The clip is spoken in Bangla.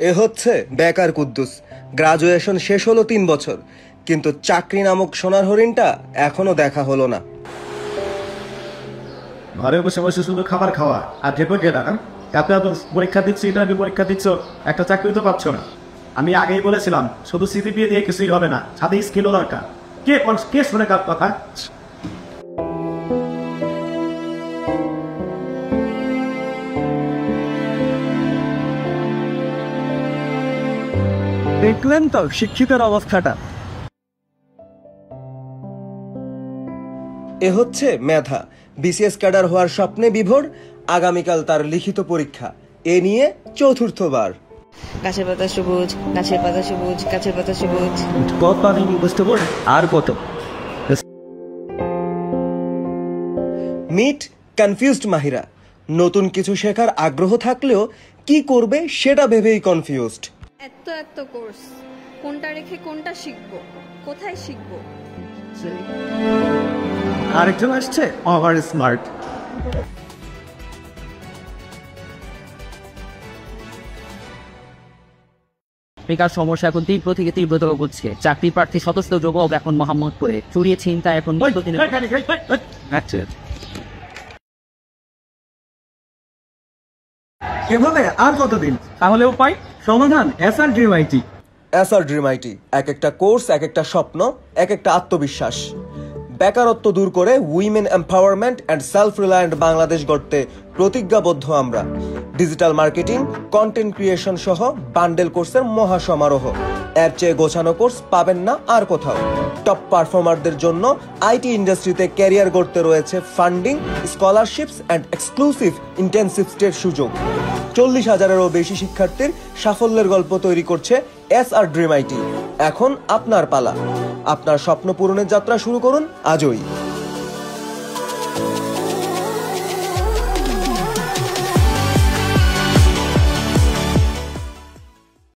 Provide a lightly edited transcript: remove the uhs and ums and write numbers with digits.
এ হচ্ছে বেকার কুদ্দুস। গ্রাজুয়েশন শেষ হলো 3 বছর, কিন্তু চাকরি নামক সোনার হরিণটা এখনো দেখা হলো না। ঘরে বসে বসে শুধু খাবার খাওয়া আর ভেবে গেলা না এত পরীক্ষা দিচ্ছ, ইন্টারভিউ পরীক্ষা দিচ্ছ, একটা চাকরি তো পাচ্ছ না। আমি আগেই বলেছিলাম শুধু সিজিপিএ দিয়ে কিছুই হবে না, সাথে স্কিলও দরকার। কে শুনে কার কথা? দেখলেন তো শিক্ষিতের অবস্থাটা। এ হচ্ছে মেধা, বিসিএস ক্যাডার হওয়ার স্বপ্নে বিভোর। আগামীকাল তার লিখিত পরীক্ষা, এ নিয়ে চতুর্থবার। গাছের পাতা সবুজ, গাছের পাতা সবুজ, গাছের পাতা সবুজ। কত আমি বুঝতে পারি আর কত। Meet confused Mahira. নতুন কিছু শেখার আগ্রহ থাকলেও কি করবে সেটা ভেবেই কনফিউজড। এত কোর্স, কোনটা রেখে কোনটা শিখবো, কোথায় শিখবো? আরেকজন আসছে ওভার স্মার্ট। বেকার সমস্যা এখন তীব্র থেকে তীব্রতর হচ্ছে। চাকরি প্রার্থী সদস্য যোগ এখন মোহাম্মদপুরে, চুরিয়ে ছিনতাই এখন এভাবে আর কতদিন? তাহলে উপায় সমাধান SR dream IT. SR dream IT এক একটা কোর্স, এক একটা স্বপ্ন, এক একটা আত্মবিশ্বাস। বেকারত্ব দূর করে women empowerment and self reliant Bangladesh গড়তে প্রতিজ্ঞাবদ্ধ আমরা। ডিজিটাল মার্কেটিং, কন্টেন্ট ক্রিয়েশন সহ বান্ডেল কোর্সের মহা সমারোহ। এর চেয়ে গোছানো কোর্স পাবেন না আর কোথাও। টপ পারফর্মারদের জন্য আইটি ইন্ডাস্ট্রিতে ক্যারিয়ার গড়তে রয়েছে funding, scholarships and exclusive intensive স্টের সুযোগ। 40,000-এরও বেশি শিক্ষার্থীর সাফল্যের গল্প তৈরি করছে এসআর ড্রিম আইটি। এখন আপনার পালা। আপনার স্বপ্ন পূরণের যাত্রা শুরু করুন আজই।